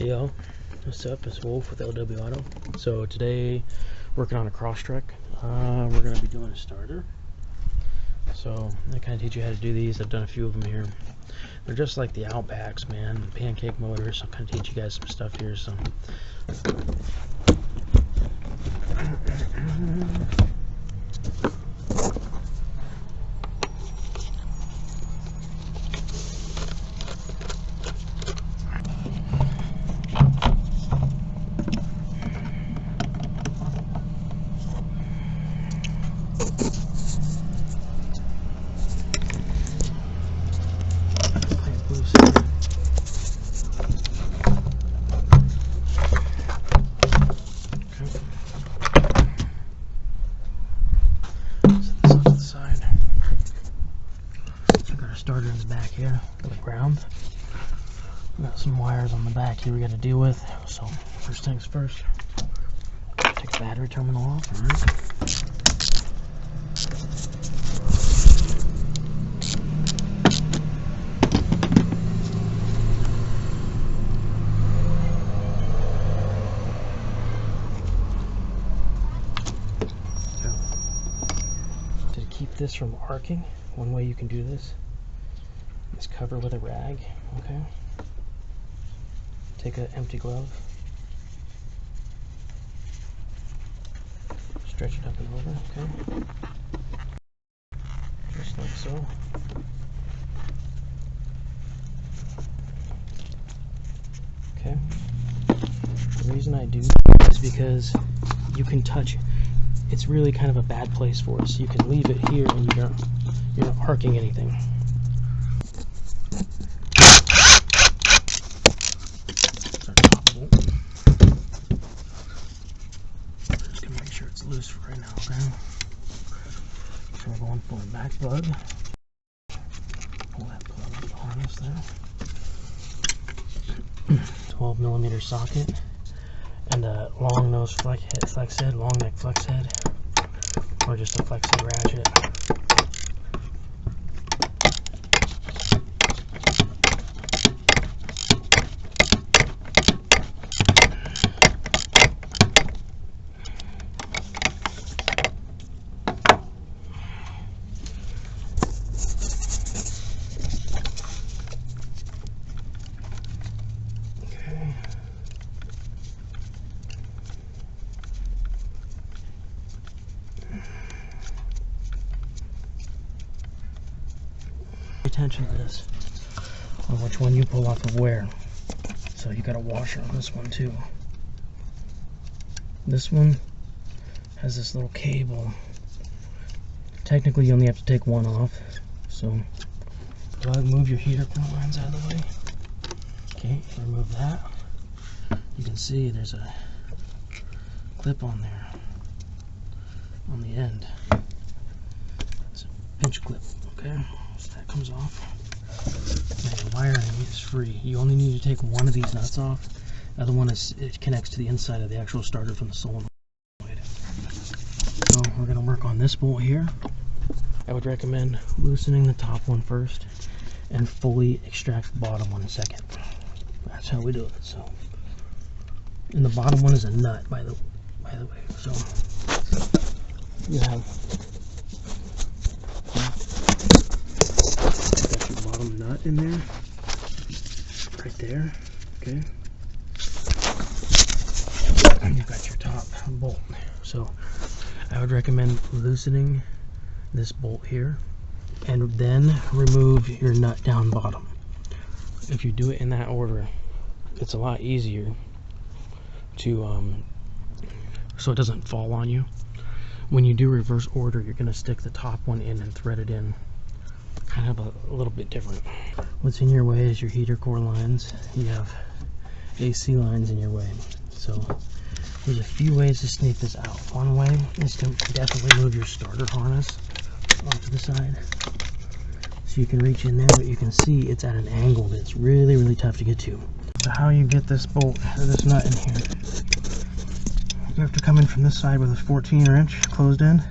Hey y'all, what's up? It's Wolf with LW Auto. So today, working on a Crosstrek. We're going to be doing a starter. So I kind of teach you how to do these. I've done a few of them here. They're just like the Outbacks, man. Pancake motors. I'll kind of teach you guys some stuff here. So. Starter is back here for the ground. We got some wires on the back here we got to deal with. So first things first, take the battery terminal off. To keep this from arcing, one way you can do this is cover with a rag, okay? Take an empty glove, stretch it up and over, okay? Just like so. Okay. The reason I do is because you can touch it. It's really kind of a bad place for us. You can leave it here and you're not arcing anything. Loose for right now, okay? So we're going for a back plug. Pull that plug out of the harness there. 12mm socket and a long nose flex head, long neck flex head, or just a flex head ratchet. Attention to this, on which one you pull off of where. So you got a washer on this one too. This one has this little cable. Technically you only have to take one off. So plug, move your heater core lines out of the way. Okay, remove that. You can see there's a clip on there on the end. It's a pinch clip, okay? So that comes off. Now your wiring is free. You only need to take one of these nuts off. The other one it connects to the inside of the actual starter from the solenoid. So we're going to work on this bolt here. I would recommend loosening the top one first and fully extract the bottom one second. That's how we do it. So, and the bottom one is a nut, by the way. So you have bottom nut in there, right there, okay, and you've got your top bolt. So I would recommend loosening this bolt here and then remove your nut down bottom. If you do it in that order, it's a lot easier to so it doesn't fall on you. When you do reverse order, you're going to stick the top one in and thread it in kind of a little bit different. What's in your way is your heater core lines. You have AC lines in your way. So there's a few ways to sneak this out. One way is to definitely move your starter harness off to the side so you can reach in there, but you can see it's at an angle that's really, really tough to get to. So how you get this bolt or this nut in here, you have to come in from this side with a 14-inch closed end,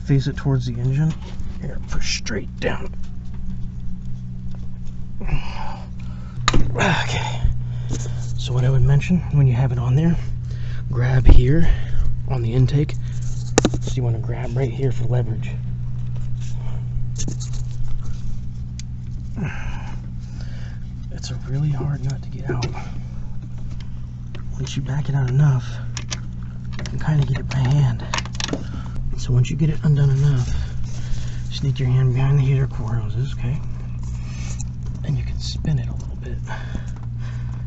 face it towards the engine. Here, push straight down. Okay. So what I would mention when you have it on there, grab here on the intake. So you want to grab right here for leverage. It's a really hard nut to get out. Once you back it out enough, you can kind of get it by hand. So once you get it undone enough, sneak your hand behind the heater core hoses, okay? And you can spin it a little bit.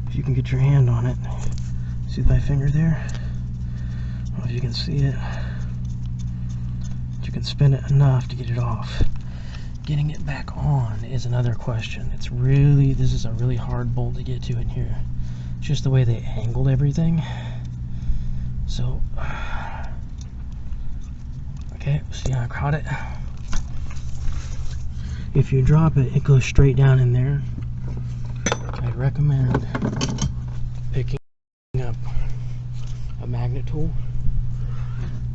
If you can get your hand on it, see my finger there? I don't know if you can see it. But you can spin it enough to get it off. Getting it back on is another question. This is a really hard bolt to get to in here. Just the way they angled everything. So, okay, see how I caught it? If you drop it, it goes straight down in there. I recommend picking up a magnet tool.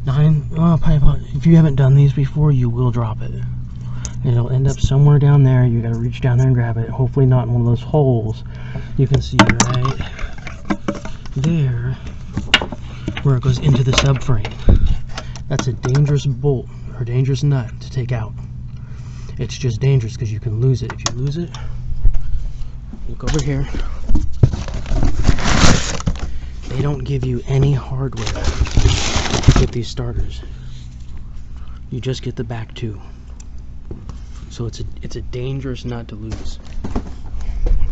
If you haven't done these before, you will drop it. It'll end up somewhere down there. You gotta reach down there and grab it. Hopefully not in one of those holes. You can see right there where it goes into the subframe. That's a dangerous bolt or dangerous nut to take out. It's just dangerous because you can lose it. If you lose it, look over here. They don't give you any hardware to get these starters. You just get the back two. So it's a dangerous nut to lose.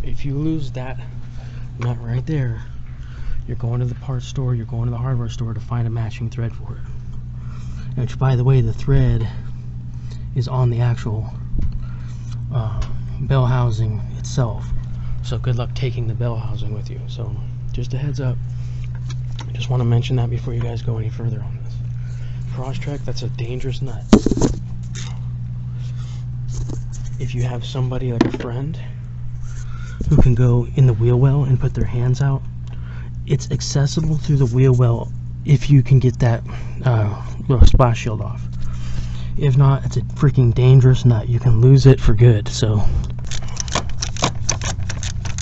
If you lose that nut right there, you're going to the parts store, you're going to the hardware store to find a matching thread for it. Which, by the way, the thread is on the actual bell housing itself. So good luck taking the bell housing with you. So just a heads up. I just want to mention that before you guys go any further on this. Crosstrek, that's a dangerous nut. If you have somebody like a friend who can go in the wheel well and put their hands out, it's accessible through the wheel well if you can get that little splash shield off. If not, it's a freaking dangerous nut. You can lose it for good. So,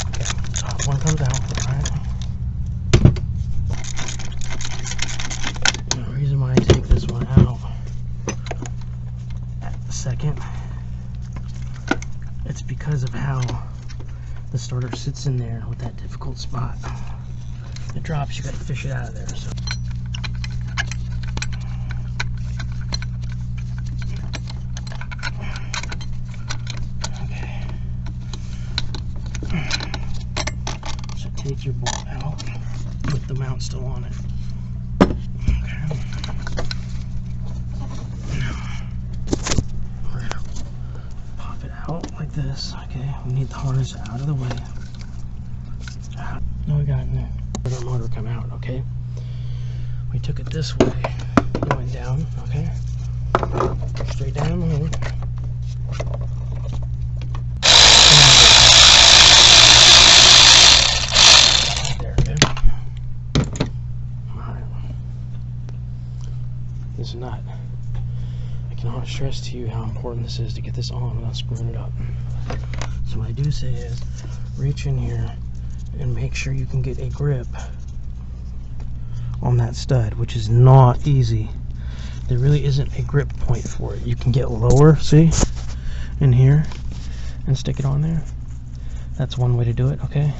okay, top one comes out. All right. The reason why I take this one out at the second, it's because of how the starter sits in there with that difficult spot. It drops, you gotta fish it out of there. So. Okay. So take your bolt out with the mount still on it. Okay. We're gonna pop it out like this. Okay, we need the harness out of the way. No, we got it in there. Let our motor come out, okay? We took it this way, going down, okay? Straight down the hole. There, okay? Alright. This nut. I cannot stress to you how important this is to get this on without screwing it up. So what I do say is, reach in here and make sure you can get a grip on that stud, which is not easy. There really isn't a grip point for it. You can get lower, see, in here, and stick it on there. That's one way to do it, okay?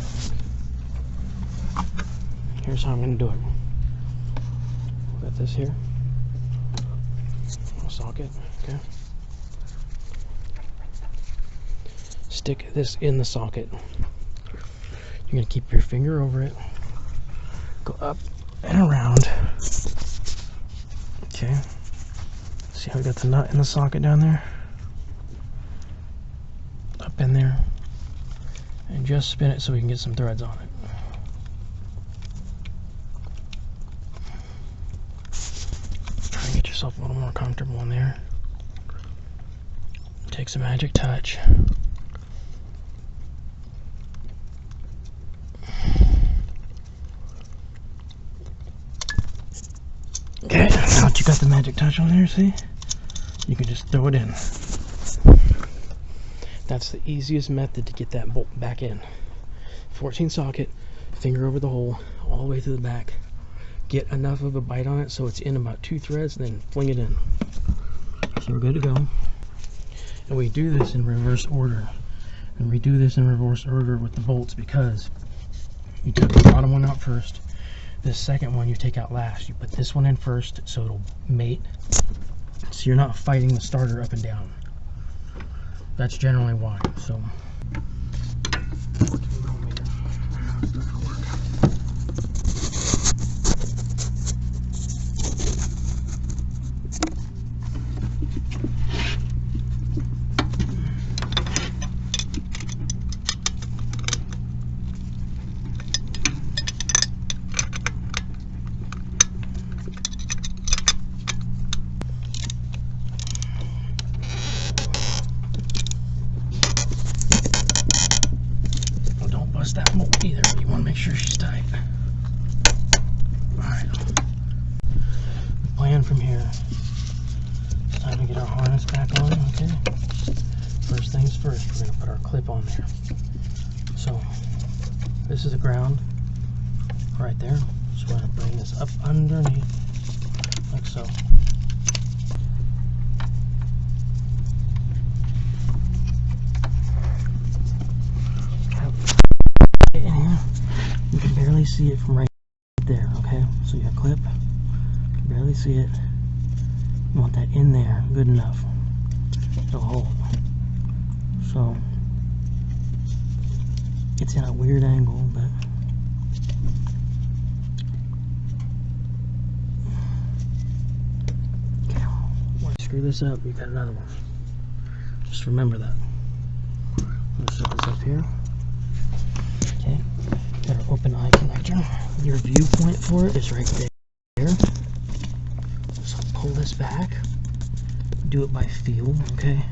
Here's how I'm going to do it. Got this here, socket, okay? Stick this in the socket. You're going to keep your finger over it, go up and around. Okay, see how we got the nut in the socket down there? Up in there, and just spin it so we can get some threads on it. Try and get yourself a little more comfortable in there. Take some magic touch. Okay, now that you got the magic touch on there, see? You can just throw it in. That's the easiest method to get that bolt back in. 14 socket, finger over the hole, all the way through the back. Get enough of a bite on it so it's in about 2 threads, then fling it in. So we're good to go. And we do this in reverse order. And we do this in reverse order with the bolts because you took the bottom one out first. This second one you take out last. You put this one in first so it'll mate. So you're not fighting the starter up and down. That's generally why. So 14mm. How's that gonna work? That bolt either, but you want to make sure she's tight. Alright. The plan from here. It's time to get our harness back on, okay? First things first, we're going to put our clip on there. So, this is the ground right there. So we're going to bring this up underneath, like so. You can barely see it from right there, okay? So you got a clip, you can barely see it. You want that in there, good enough to hold. So it's in a weird angle, but okay. When you screw this up, you got another one. Just remember that. Let's set this up here. Okay. Got our open eye connector. Your viewpoint for it is right there. So pull this back. Do it by feel, okay?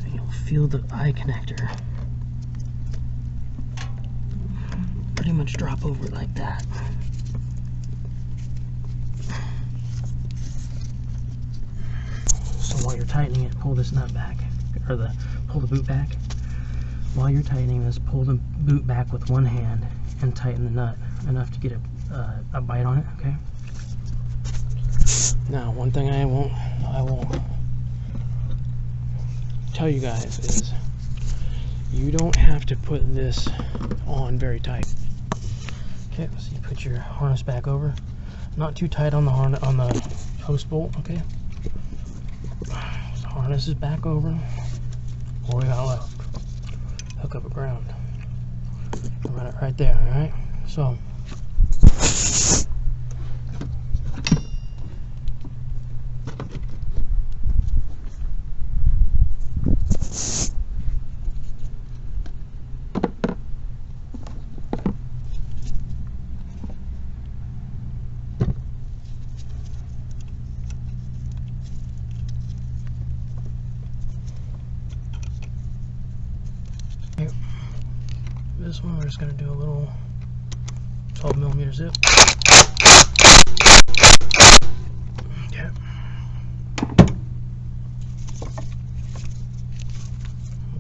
And you'll feel the eye connector pretty much drop over like that. So while you're tightening it, pull this nut back, or pull the boot back. While you're tightening this, pull the boot back with one hand and tighten the nut enough to get a bite on it, okay? Now, one thing I won't tell you guys is you don't have to put this on very tight. Okay, so you put your harness back over, not too tight on the post bolt, okay? So harness is back over. What we got left? Hook up a ground. Run it right there, alright? So this one, we're just going to do a little 12mm zip. Okay.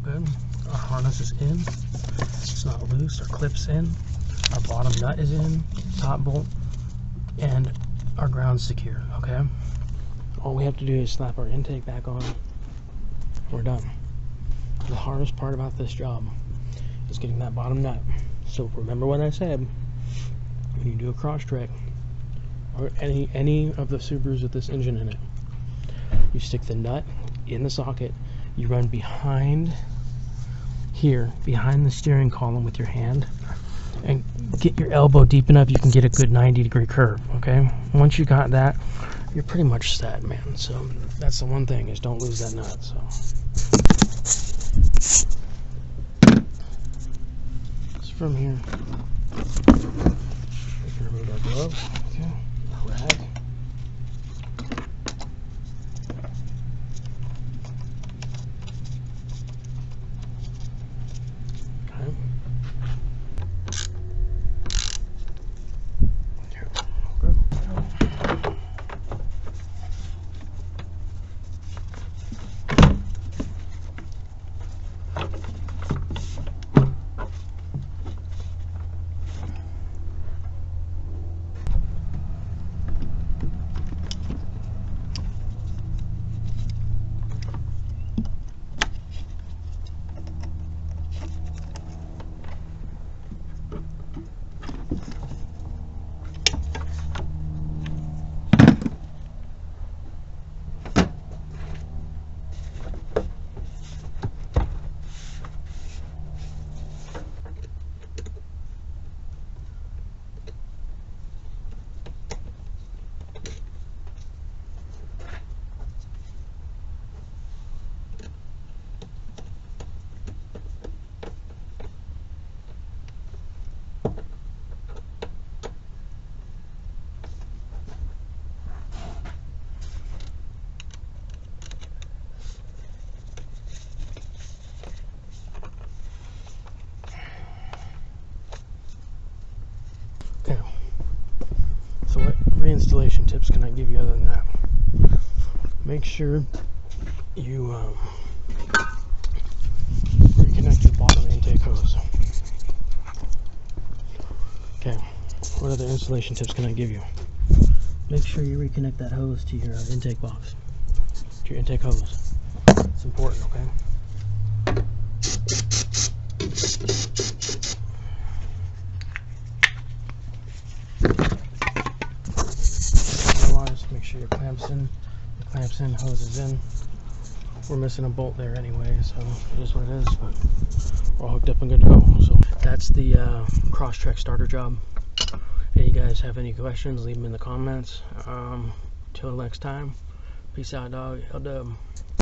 Good. Our harness is in. It's not loose. Our clip's in. Our bottom nut is in. Top bolt. And our ground's secure. Okay. All we have to do is slap our intake back on. We're done. The hardest part about this job is getting that bottom nut. So remember what I said, when you do a Crosstrek or any of the Subarus with this engine in it, you stick the nut in the socket, you run behind here, behind the steering column with your hand, and get your elbow deep enough you can get a good 90-degree curve, okay? Once you got that, you're pretty much set, man. So that's the one thing, is don't lose that nut. So from here, we can remove our gloves, okay, a rag. Okay. Here, good. Okay. So what reinstallation tips can I give you other than that? Make sure you reconnect your bottom intake hose. Okay. What other installation tips can I give you? Make sure you reconnect that hose to your intake box, to your intake hose. It's important, okay? Otherwise, make sure your clamps in, hose is in. We're missing a bolt there anyway, so it is what it is, but we're all hooked up and good to go. So that's the Crosstrek starter job. If you guys have any questions, leave them in the comments. Till next time, peace out, dog. L-dub.